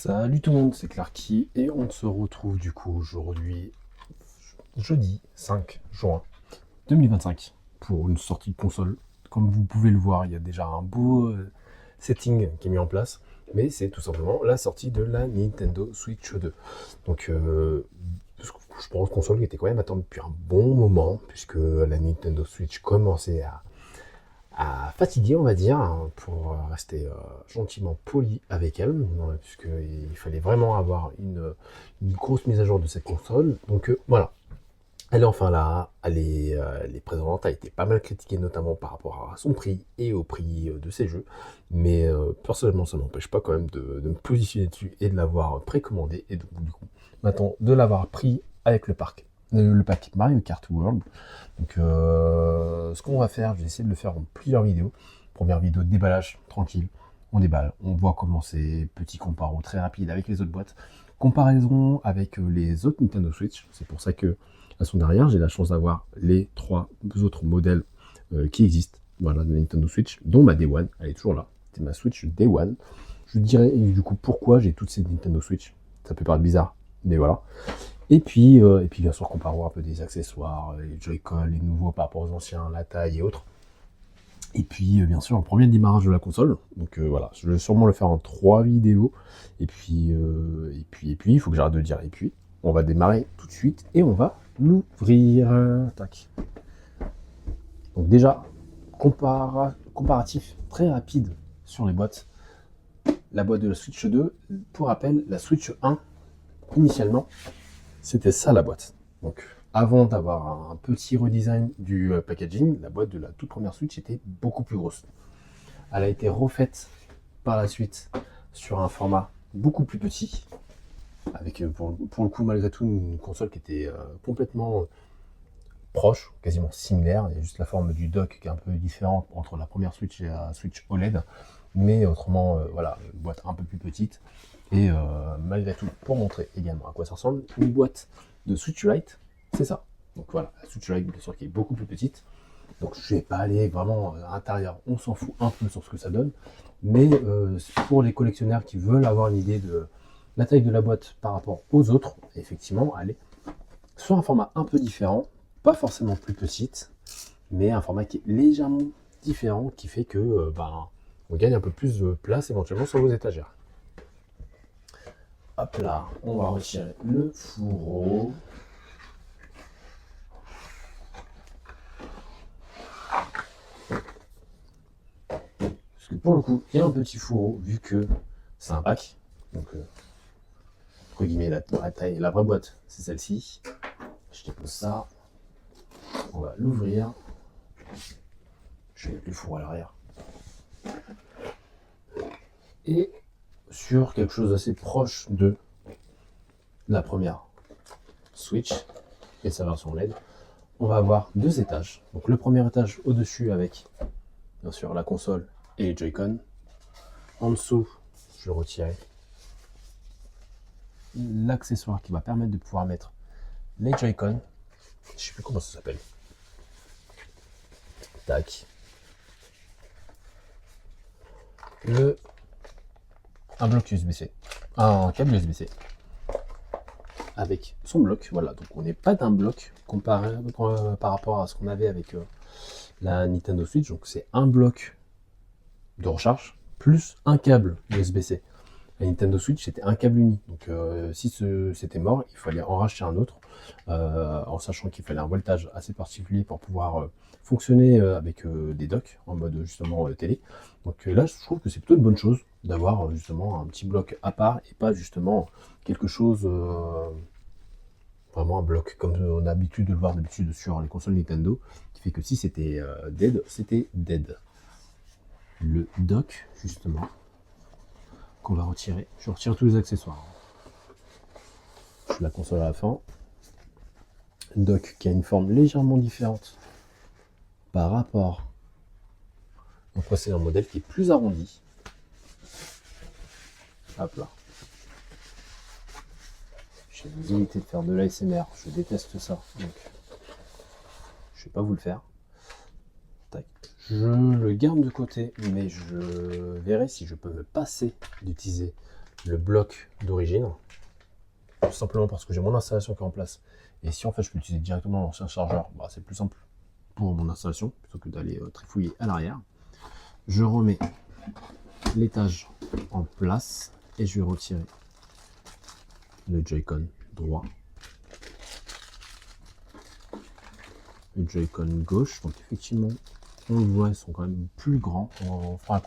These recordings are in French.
Salut tout le monde, c'est Clarky et on se retrouve du coup aujourd'hui, jeudi 5 juin 2025, pour une sortie de console. Comme vous pouvez le voir, il y a déjà un beau setting qui est mis en place, mais c'est tout simplement la sortie de la Nintendo Switch 2. Donc, je pense console qui était quand même attendue depuis un bon moment, puisque la Nintendo Switch commençait à fatiguer, on va dire, hein, pour rester gentiment poli avec elle, puisqu'il fallait vraiment avoir une grosse mise à jour de cette console. Donc voilà, elle est enfin là, elle est présente, a été pas mal critiquée, notamment par rapport à son prix et au prix de ses jeux, mais personnellement ça m'empêche pas quand même de me positionner dessus et de l'avoir précommandé, et donc du coup, maintenant de l'avoir pris avec le pack Mario Kart World. Donc, ce qu'on va faire, je vais essayer de le faire en plusieurs vidéos. Première vidéo de déballage, tranquille. On déballe, on voit comment c'est, petit comparo très rapide avec les autres boîtes. Comparaison avec les autres Nintendo Switch. C'est pour ça que, à son derrière, j'ai la chance d'avoir les 3 autres modèles qui existent. Voilà, de Nintendo Switch, dont ma Day One. Elle est toujours là. C'est ma Switch Day One. Je dirais du coup pourquoi j'ai toutes ces Nintendo Switch. Ça peut paraître bizarre, mais voilà. Et puis bien sûr, comparons un peu des accessoires, les Joy-Con, les nouveaux par rapport aux anciens, la taille et autres. Et puis, bien sûr, un premier démarrage de la console. Donc voilà, je vais sûrement le faire en 3 vidéos. Et puis, il faut que j'arrête de dire. Et puis, on va démarrer tout de suite et on va l'ouvrir. Tac. Donc déjà, comparatif très rapide sur les boîtes. La boîte de la Switch 2, pour rappel, la Switch 1, initialement, c'était ça la boîte. Donc avant d'avoir un petit redesign du packaging, la boîte de la toute première Switch était beaucoup plus grosse. Elle a été refaite par la suite sur un format beaucoup plus petit, avec pour le coup malgré tout une console qui était complètement proche, quasiment similaire. Il y a juste la forme du dock qui est un peu différente entre la première Switch et la Switch OLED. Mais autrement, voilà, une boîte un peu plus petite. Et malgré tout, pour montrer également à quoi ça ressemble, une boîte de Switch Lite, c'est ça. Donc voilà, la Switch Lite, bien sûr, qui est beaucoup plus petite. Donc je ne vais pas aller vraiment à l'intérieur, on s'en fout un peu sur ce que ça donne. Mais pour les collectionneurs qui veulent avoir une idée de la taille de la boîte par rapport aux autres, effectivement, elle est sur un format un peu différent, pas forcément plus petite, mais un format qui est légèrement différent, qui fait que on gagne un peu plus de place éventuellement sur vos étagères. Hop là, on va retirer le fourreau. Parce que pour le coup, il y a un petit fourreau, vu que c'est un pack. Donc, entre guillemets, la taille, la vraie boîte, c'est celle-ci. Je dépose ça. On va l'ouvrir. Je vais mettre le fourreau à l'arrière. Et sur quelque chose d'assez proche de la première Switch et sa version LED, on va avoir 2 étages. Donc le premier étage au-dessus avec, bien sûr, la console et les Joy-Con. En dessous, je vais retirer l'accessoire qui va permettre de pouvoir mettre les Joy-Con. Je ne sais plus comment ça s'appelle. Tac. Un bloc USB-C. Un câble USB-C. Avec son bloc, voilà. Donc on n'est pas d'un bloc comparé par rapport à ce qu'on avait avec la Nintendo Switch. Donc c'est un bloc de recharge plus un câble USB-C. La Nintendo Switch, c'était un câble uni. Donc si c'était mort, il fallait en racheter un autre, en sachant qu'il fallait un voltage assez particulier pour pouvoir fonctionner avec des docks en mode justement télé. Donc là, je trouve que c'est plutôt une bonne chose d'avoir justement un petit bloc à part et pas justement quelque chose, vraiment un bloc comme on a l'habitude de le voir d'habitude sur les consoles Nintendo, qui fait que si c'était dead, c'était dead. Le dock, justement, qu'on va retirer. Je retire tous les accessoires. Je la console à la fin. Dock qui a une forme légèrement différente par rapport au précédent modèle qui est plus arrondi. Hop là. J'ai évité de faire de l'ASMR, je déteste ça, donc je vais pas vous le faire. Tac. Je le garde de côté, mais je verrai si je peux me passer d'utiliser le bloc d'origine, tout simplement parce que j'ai mon installation qui est en place. Et si en fait je peux utiliser directement l'ancien chargeur, bah, c'est plus simple pour mon installation plutôt que d'aller trifouiller à l'arrière. Je remets l'étage en place et je vais retirer le Joy-Con droit, le Joy-Con gauche. Donc effectivement, on le voit, ils sont quand même plus grands. On fera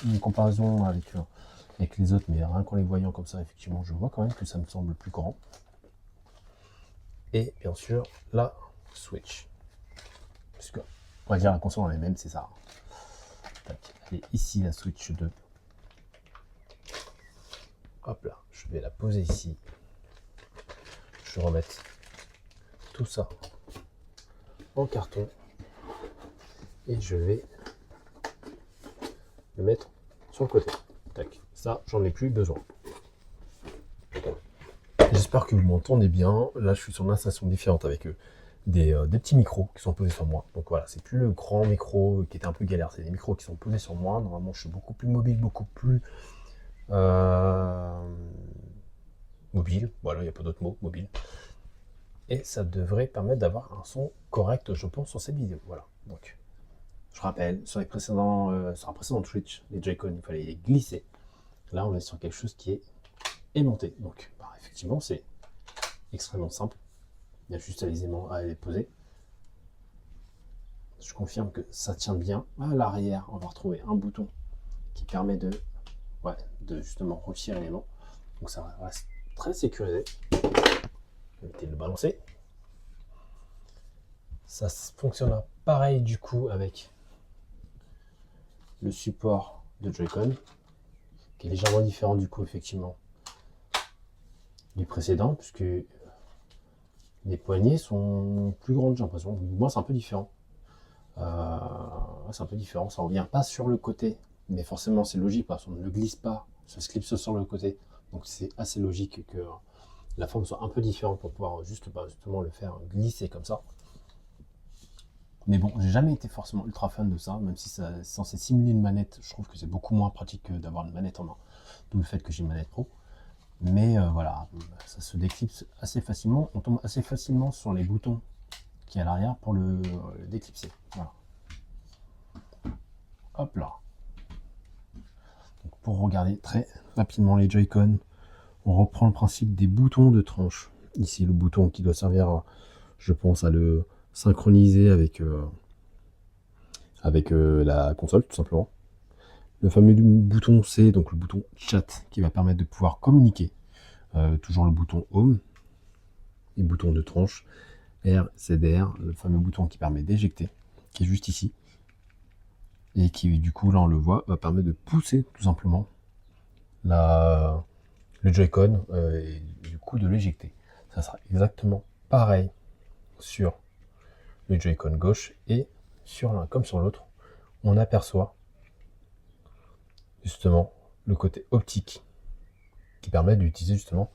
une comparaison avec les autres, mais rien qu'en les voyant comme ça, effectivement, je vois quand même que ça me semble plus grand. Et bien sûr, la Switch. Puisque, on va dire, la console en elle-même, c'est ça. Tac. Et ici, la Switch 2. Hop là, je vais la poser ici. Je vais remettre tout ça en carton. Et je vais le mettre sur le côté. Tac. Ça, j'en ai plus besoin. J'espère que vous m'entendez bien. Là, je suis sur une installation différente avec des petits micros qui sont posés sur moi. Donc voilà, c'est plus le grand micro qui était un peu galère. C'est des micros qui sont posés sur moi. Normalement, je suis beaucoup plus mobile, beaucoup plus mobile. Voilà, il n'y a pas d'autre mot, mobile. Et ça devrait permettre d'avoir un son correct, je pense, sur cette vidéo. Voilà. Donc, je rappelle, sur la précédente Switch, les Joy-Con, il fallait les glisser. Là, on est sur quelque chose qui est aimanté. Donc, bah, effectivement, c'est extrêmement simple. Il y a juste à les poser. Je confirme que ça tient bien. À l'arrière, on va retrouver un bouton qui permet de justement retirer l'élément. Donc ça reste très sécurisé. Je vais éviter de le balancer. Ça fonctionnera pareil du coup avec le support de Joy-Con, qui est légèrement différent du coup effectivement du précédent, puisque les poignées sont plus grandes, j'ai l'impression. Moi, c'est un peu différent. C'est un peu différent. Ça revient pas sur le côté, mais forcément, c'est logique parce qu'on ne le glisse pas. Ça se clipse sur le côté. Donc, c'est assez logique que la forme soit un peu différente pour pouvoir justement le faire glisser comme ça. Mais bon, j'ai jamais été forcément ultra fan de ça, même si c'est censé simuler une manette. Je trouve que c'est beaucoup moins pratique que d'avoir une manette en main. D'où le fait que j'ai une manette pro. Mais voilà, ça se déclipse assez facilement. On tombe assez facilement sur les boutons qui est à l'arrière pour le déclipser. Voilà. Hop là. Donc pour regarder très rapidement les Joy-Con, on reprend le principe des boutons de tranche. Ici, le bouton qui doit servir, je pense, à le synchroniser avec la console, tout simplement. Le fameux bouton C, donc le bouton chat, qui va permettre de pouvoir communiquer. Toujours le bouton Home, les boutons de tranche, R, CDR, le fameux bouton qui permet d'éjecter, qui est juste ici, et qui, du coup, là on le voit, va permettre de pousser tout simplement le Joy-Con et du coup de l'éjecter. Ça sera exactement pareil sur le Joy-Con gauche et sur l'un comme sur l'autre, on aperçoit justement le côté optique qui permet d'utiliser justement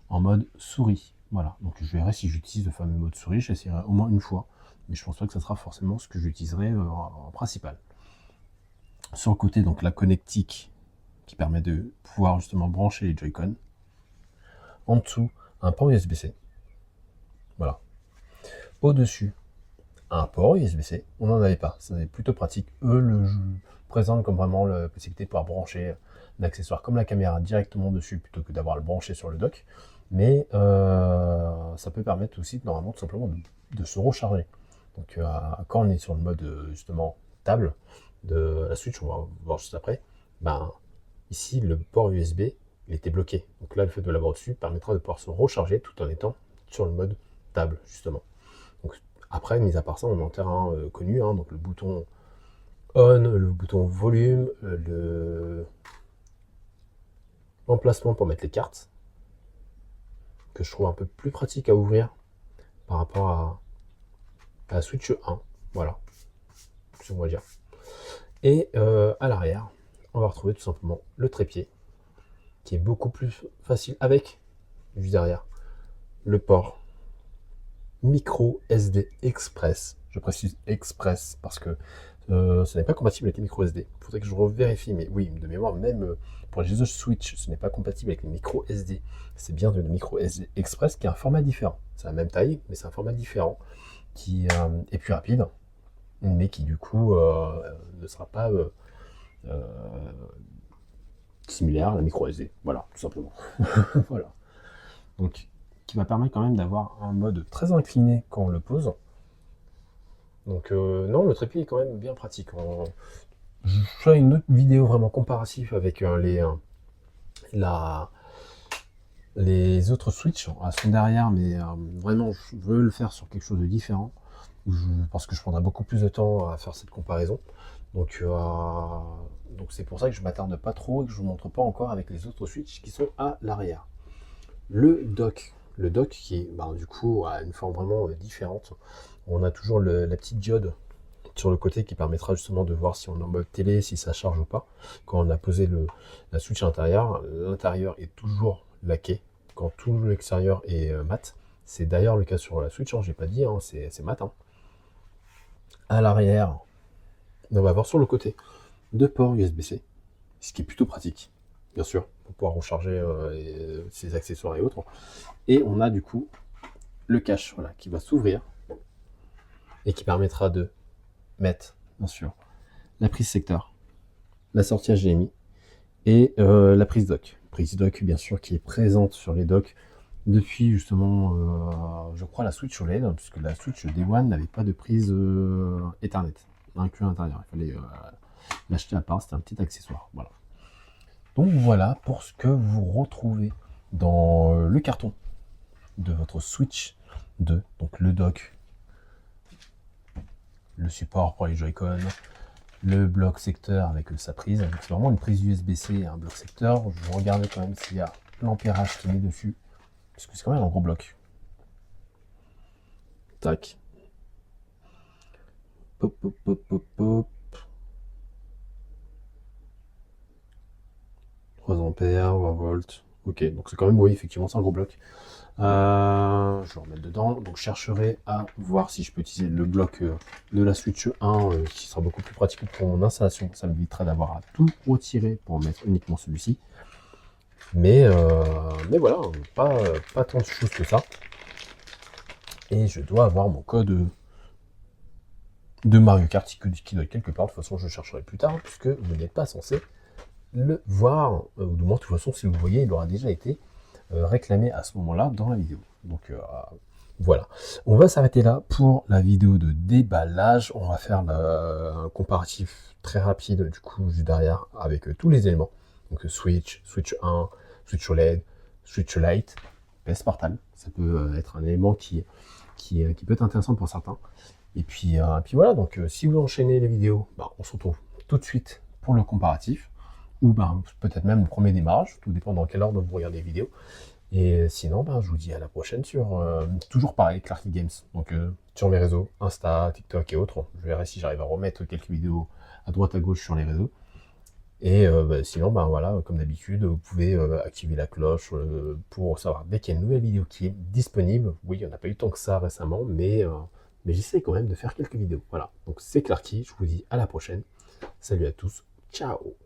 en mode souris. Voilà, donc je verrai si j'utilise le fameux mode souris, j'essaierai au moins une fois, mais je pense pas que ça sera forcément ce que j'utiliserai en principal. Sur le côté, donc la connectique qui permet de pouvoir justement brancher les Joy-Con. En dessous, un port USB-C. Voilà. Au-dessus, un port USB-C. On n'en avait pas, c'est plutôt pratique. Eux le présentent comme vraiment la possibilité de pouvoir brancher un accessoire comme la caméra directement dessus plutôt que d'avoir le branché sur le dock. Mais ça peut permettre aussi normalement tout simplement de se recharger. Donc quand on est sur le mode justement table de la Switch, on va voir juste après, ben, ici le port USB il était bloqué. Donc là le fait de l'avoir dessus permettra de pouvoir se recharger tout en étant sur le mode table justement. Donc après, mis à part ça, on est en terrain connu, hein, donc le bouton on, le bouton volume, l'emplacement pour mettre les cartes, que je trouve un peu plus pratique à ouvrir par rapport à la Switch 1. Voilà, ce qu'on va dire. Et à l'arrière, on va retrouver tout simplement le trépied, qui est beaucoup plus facile avec, juste derrière, le port micro SD Express. Je précise Express parce que ce n'est pas compatible avec les micro SD. Il faudrait que je revérifie, mais oui, de mémoire, même pour les jeux Switch, ce n'est pas compatible avec les micro SD. C'est bien le micro SD Express qui est un format différent. C'est la même taille, mais c'est un format différent qui est plus rapide, mais qui du coup ne sera pas similaire à la micro SD. Voilà, tout simplement. Voilà. Donc, qui va permettre quand même d'avoir un mode très incliné quand on le pose. Donc non, le trépied est quand même bien pratique. Je ferai une autre vidéo vraiment comparative avec les autres Switch sont derrière, mais vraiment je veux le faire sur quelque chose de différent, parce que je prendrai beaucoup plus de temps à faire cette comparaison. Donc c'est pour ça que je m'attarde pas trop et que je vous montre pas encore avec les autres Switch qui sont à l'arrière. Le dock qui est du coup a une forme vraiment différente. On a toujours la petite diode sur le côté qui permettra justement de voir si on est en mode télé, si ça charge ou pas. Quand on a posé la Switch à l'intérieur est toujours laqué, quand tout l'extérieur est mat. C'est d'ailleurs le cas sur la Switch, j'ai pas dit, c'est mat. À l'arrière, on va avoir sur le côté 2 ports USB-C, ce qui est plutôt pratique, bien sûr, pour pouvoir recharger ses accessoires et autres. Et on a du coup le cache qui va s'ouvrir et qui permettra de mettre, bien sûr, la prise secteur, la sortie HDMI et la prise dock. Prise dock, bien sûr, qui est présente sur les docks depuis justement, je crois, la Switch OLED, puisque la Switch Day One n'avait pas de prise Ethernet inclus à l'intérieur. Il fallait l'acheter à part, c'était un petit accessoire. Voilà. Donc voilà pour ce que vous retrouvez dans le carton de votre Switch 2. Donc le dock, le support pour les Joy-Con, le bloc secteur avec sa prise. C'est vraiment une prise USB-C et un bloc secteur. Je regarde quand même s'il y a l'ampérage qui est dessus, parce que c'est quand même un gros bloc. Tac. Pop, pop, pop, pop, pop. 3 ampères, 20 volts. Ok, donc c'est quand même, oui, effectivement, c'est un gros bloc. Je vais en remettre dedans. Donc, je chercherai à voir si je peux utiliser le bloc de la Switch 1, qui sera beaucoup plus pratique pour mon installation. Ça m'évitera d'avoir à tout retirer pour mettre uniquement celui-ci. Mais voilà, pas tant de choses que ça. Et je dois avoir mon code de Mario Kart qui doit être quelque part. De toute façon, je chercherai plus tard, puisque vous n'êtes pas censé le voir. Ou du moins, de toute façon, si vous le voyez, il aura déjà été réclamé à ce moment-là dans la vidéo. Donc voilà, on va s'arrêter là pour la vidéo de déballage. On va faire un comparatif très rapide du coup juste derrière avec tous les éléments. Donc Switch 1, Switch OLED, Switch Lite, PS Portal. Ça peut être un élément qui peut être intéressant pour certains. Et puis voilà, donc si vous enchaînez les vidéos, on se retrouve tout de suite pour le comparatif. Ou peut-être même le premier démarrage, tout dépend dans quel ordre vous regardez les vidéos. Et sinon, je vous dis à la prochaine sur, toujours pareil, Clarky Games. Donc sur mes réseaux, Insta, TikTok et autres. Je verrai si j'arrive à remettre quelques vidéos à droite à gauche sur les réseaux. Et sinon, voilà, comme d'habitude, vous pouvez activer la cloche pour savoir dès qu'il y a une nouvelle vidéo qui est disponible. Oui, il n'y en a pas eu tant que ça récemment, mais j'essaie quand même de faire quelques vidéos. Voilà, donc c'est Clarky, je vous dis à la prochaine. Salut à tous, ciao!